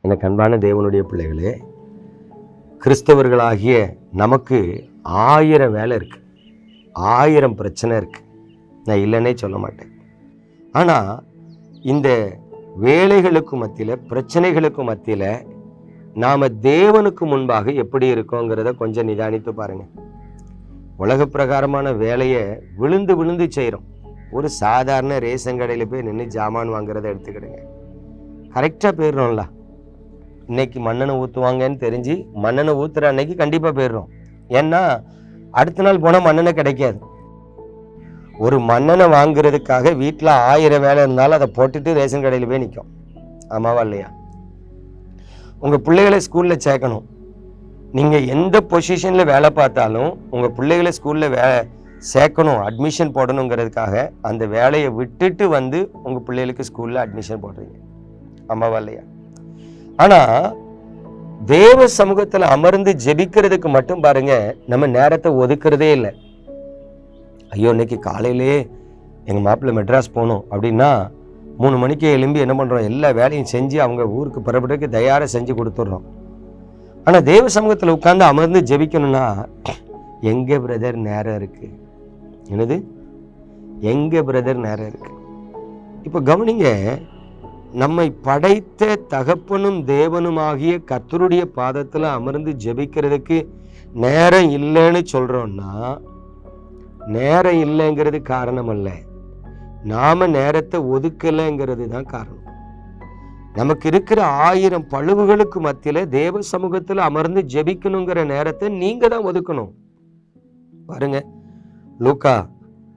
எனக்கு அன்பான தேவனுடைய பிள்ளைகளே, கிறிஸ்தவர்களாகிய நமக்கு 1000 வேலை இருக்கு, 1000 பிரச்சனை இருக்கு. நான் இல்லைன்னே சொல்ல மாட்டேன். ஆனால் இந்த வேலைகளுக்கு மத்தியில், பிரச்சனைகளுக்கு மத்தியில் நாம் தேவனுக்கு முன்பாக எப்படி இருக்கோங்கிறத கொஞ்சம் நிதானித்து பாருங்க. உலக பிரகாரமான வேலையை விழுந்து விழுந்து செய்கிறோம். ஒரு சாதாரண ரேஷன் கடையில் போய் நின்று ஜாமான் வாங்குறத எடுத்துக்கிடுங்க, கரெக்டாக போயிடுறோம்ல. இன்னைக்கு மண்ணெண்ணெய் ஊற்றுவாங்கன்னு தெரிஞ்சு மண்ணெண்ணெய் ஊற்றுற அன்னைக்கு கண்டிப்பாக போயிடுறோம். ஏன்னா அடுத்த நாள் போனால் மண்ணெண்ணெய் கிடைக்காது. ஒரு மண்ணெண்ணெய் வாங்குறதுக்காக வீட்டில் 1000 வேலை இருந்தாலும் அதை போட்டுட்டு ரேஷன் கடையில் போய் நிற்கும். ஆமாவா இல்லையா? உங்கள் பிள்ளைகளை ஸ்கூலில் சேர்க்கணும். நீங்கள் எந்த பொசிஷனில் வேலை பார்த்தாலும் உங்கள் பிள்ளைகளை ஸ்கூலில் சேர்க்கணும், அட்மிஷன் போடணுங்கிறதுக்காக அந்த வேலையை விட்டுட்டு வந்து உங்கள் பிள்ளைகளுக்கு ஸ்கூலில் அட்மிஷன் போடுறீங்க. ஆமாவா இல்லையா? ஆனால் தேவ சமூகத்தில் அமர்ந்து ஜெபிக்கிறதுக்கு மட்டும் பாருங்க, நம்ம நேரத்தை ஒதுக்குறதே இல்லை. ஐயோ, இன்னைக்கு காலையிலே எங்கள் மாப்பிள்ளை மெட்ராஸ் போகணும் அப்படின்னா 3 மணிக்கு எழும்பி என்ன பண்ணுறோம், எல்லா வேலையும் செஞ்சு அவங்க ஊருக்கு புறப்படுறதுக்கு தயாராக செஞ்சு கொடுத்துட்றோம். ஆனால் தேவ சமூகத்தில் உட்கார்ந்து அமர்ந்து ஜெபிக்கணும்னா எங்கே பிரதர் நேரம் இருக்கு? என்னது, எங்கே பிரதர் நேரம் இருக்கு? இப்போ கவனிங்க, நம்மை படைத்த தகப்பனும் தேவனுமாகிய கர்த்தருடைய பாதத்தில் அமர்ந்து ஜெபிக்கிறதுக்கு நேரம் இல்லைன்னு சொல்கிறோன்னா, நேரம் இல்லைங்கிறது காரணம் அல்ல, நாம நேரத்தை ஒதுக்கலைங்கிறது தான் காரணம். நமக்கு இருக்கிற 1000 பழுவுகளுக்கு மத்தியில் தேவ சமூகத்தில் அமர்ந்து ஜெபிக்கணுங்கிற நேரத்தை நீங்க தான் ஒதுக்கணும். பாருங்க, லூக்கா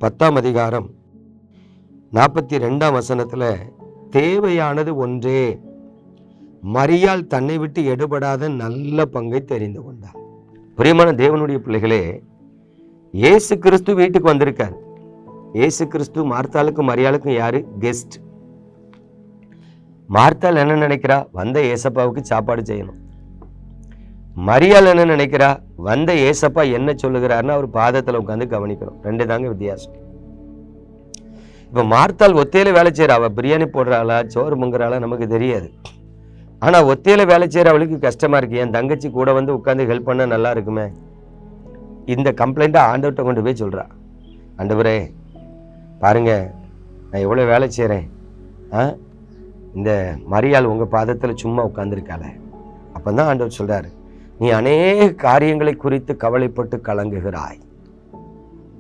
10ஆம் அதிகாரம் 42ஆம் வசனத்துல, தேவையானது ஒன்றே, மரியாள் தன்னை விட்டு எடுபடாத நல்ல பங்கை தெரிந்து கொண்டார். பிரியமான தேவனுடைய பிள்ளைகளே, இயேசு கிறிஸ்து வீட்டுக்கு வந்திருக்கார். இயேசு கிறிஸ்து மார்த்தாளுக்கும் மரியாளுக்கும் யாரு? கெஸ்ட். மார்த்தாள் என்ன நினைக்கிறா? வந்த ஏசப்பாவுக்கு சாப்பாடு செய்யணும். மரியாள் என்ன நினைக்கிறா? வந்த ஏசப்பா என்ன சொல்லுகிறாருன்னு அவர் பாதத்தில் உட்காந்து கவனிக்கணும். 2 தாங்க வித்தியாசம். இப்ப மார்த்தாள் ஒத்தையில வேலை செய்யறா. அவ பிரியாணி போடுறாளா, சோறு முங்குறாளா நமக்கு தெரியாது. ஆனா ஒத்தையில வேலை செய்யற அவளுக்கு கஷ்டமா இருக்கு. என் தங்கச்சி கூட வந்து உட்காந்து ஹெல்ப் பண்ண நல்லா இருக்குமே. இந்த கம்ப்ளைண்ட்டை ஆண்டவர்கிட்ட கொண்டு போய் சொல்றா. ஆண்டவரே பாருங்க, நான் எவ்வளவு வேலை செய்யறேன், இந்த மரியாள் உங்க பாதத்தில் சும்மா உட்கார்ந்துருக்காள. அப்பதான் ஆண்டவர் சொல்றாரு, நீ அநேக காரியங்களை குறித்து கவலைப்பட்டு கலங்குகிறாய்,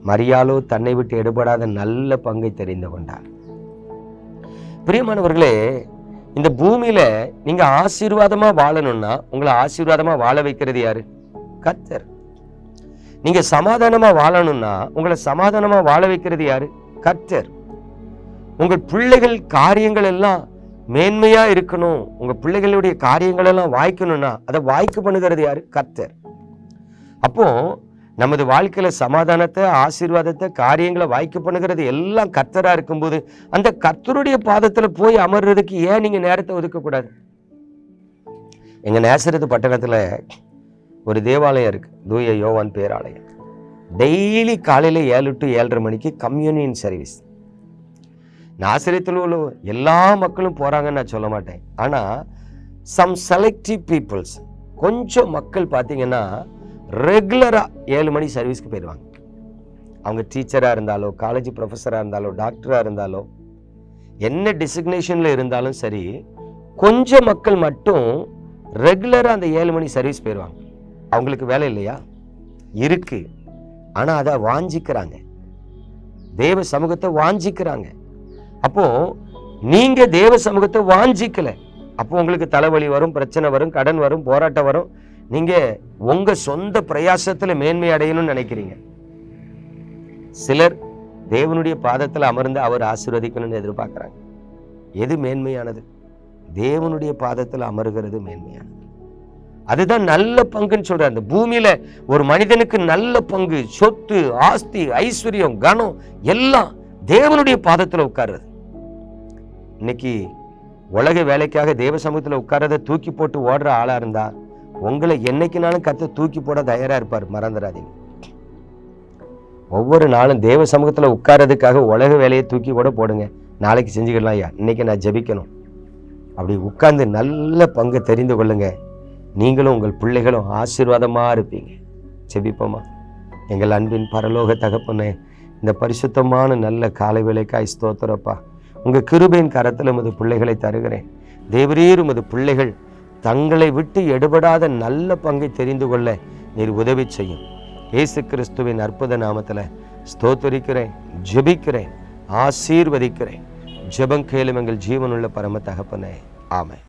மரியாளோ தன்னை விட்டு எடுபடாத நல்ல பங்கை தெரிந்து கொண்டார். பிரியமானவர்களே, இந்த பூமியில நீங்க ஆசீர்வாதமா வாழணும்னா உங்களை ஆசீர்வாதமா வாழ வைக்கிறது யாரு? கர்த்தர். நீங்க சமாதானமா வாழணும்னா உங்களை சமாதானமா வாழ வைக்கிறது யாரு? கர்த்தர். உங்கள் பிள்ளைகள் காரியங்கள் எல்லாம் மேன்மையா இருக்கணும், உங்க பிள்ளைகளுடைய காரியங்கள் எல்லாம் வாய்க்கணும்னா அதை வாய்க்கு பண்ணுகிறது யாரு? கர்த்தர். அப்போ நமது வாழ்க்கையில சமாதானத்தை, ஆசீர்வாதத்தை, காரியங்களை வாய்க்கு பண்ணுகிறது எல்லாம் கர்த்தரா இருக்கும்போது அந்த கர்த்தருடைய பாதத்துல போய் அமர்றதுக்கு ஏன் நீங்க நேரத்தை ஒதுக்க கூடாது? எங்க நேசரத்து பட்டணத்துல ஒரு தேவாலயம் இருக்கு, தூய யோவான் பேராலயம். டெய்லி காலையில 7 to 7:30 மணிக்கு கம்யூனியன் சர்வீஸ். நாசரத்தில் உள்ள எல்லா மக்களும் போறாங்கன்னு நான் சொல்ல மாட்டேன். ஆனா சம் செலக்டிவ் பீப்புள்ஸ், கொஞ்சம் மக்கள் பார்த்தீங்கன்னா ரெகுலரா 7 மணி சர்வீஸ்க்கு போயிடுவாங்க. அவங்க டீச்சரா இருந்தாலோ, காலேஜ் ப்ரொஃபஸரா இருந்தாலோ, டாக்டரா இருந்தாலோ, என்ன டிசிக்னேஷன்ல இருந்தாலும் சரி, கொஞ்சம் மக்கள் மட்டும் ரெகுலரா அந்த 7 மணி சர்வீஸ் போயிடுவாங்க. அவங்களுக்கு வேலை இல்லையா? இருக்கு. ஆனா அதை வாஞ்சிக்கிறாங்க, தேவ சமூகத்தை வாஞ்சிக்கிறாங்க. அப்போ நீங்க தேவ சமூகத்தை வாஞ்சிக்கல, அப்போ உங்களுக்கு தலைவலி வரும், பிரச்சனை வரும், கடன் வரும், போராட்டம் வரும். நீங்க உங்க சொந்த பிரயாசத்துல மேன்மை அடையணும்னு நினைக்கிறீங்க. சிலர் தேவனுடைய பாதத்துல அமர்ந்து அவர் ஆசீர்வதிக்கணும்னு எதிர்பார்க்கிறாங்க. எது மேன்மையானது? தேவனுடைய பாதத்துல அமர்கிறது மேன்மையானது. அதுதான் நல்ல பங்குன்னு சொல்றாரு. அந்த பூமியில ஒரு மனிதனுக்கு நல்ல பங்கு, சொத்து, ஆஸ்தி, ஐஸ்வர்யம், கனம் எல்லாம் தேவனுடைய பாதத்துல உட்கார்றது. இன்னைக்கு உலக வேலைக்காக தேவ சமூகத்துல உட்கார்றத தூக்கி போட்டு ஓடுற ஆளா இருந்தா உங்களை என்னைக்குனாலும் கர்த்தர் தூக்கி போட தயாரா இருப்பார், மறந்துடாதீங்க. ஒவ்வொரு நாளும் தேவ சமூகத்துல உட்கார்றதுக்காக உலக வேலையை தூக்கி கூட போடுங்க. நாளைக்கு செஞ்சுக்கலாம், ஐயா இன்னைக்கு நான் ஜெபிக்கணும், அப்படி உட்கார்ந்து நல்ல பங்கு தெரிந்து கொள்ளுங்க. நீங்களும் உங்கள் பிள்ளைகளும் ஆசீர்வாதமாக இருப்பீங்க. ஜெபிப்போமா? எங்கள் அன்பின் பரலோக தகப்பனே, இந்த பரிசுத்தமான நல்ல காலை வேளைக்காய் ஸ்தோத்திரப்பா. உங்கள் கிருபையின் கரத்தில் உமது பிள்ளைகளை தருகிறேன். தேவரீர் உமது பிள்ளைகள் தங்களை விட்டு எடுபடாத நல்ல பங்கை தெரிந்து கொள்ள நீர் உதவி செய்யும். இயேசு கிறிஸ்துவின் அற்புத நாமத்தில் ஸ்தோத்திரிக்கிறேன், ஜெபிக்கிறேன், ஆசீர்வதிக்கிறேன். ஜெபம் கேளும் எங்கள் ஜீவனுள்ள பரம தகப்பனே. ஆமென்.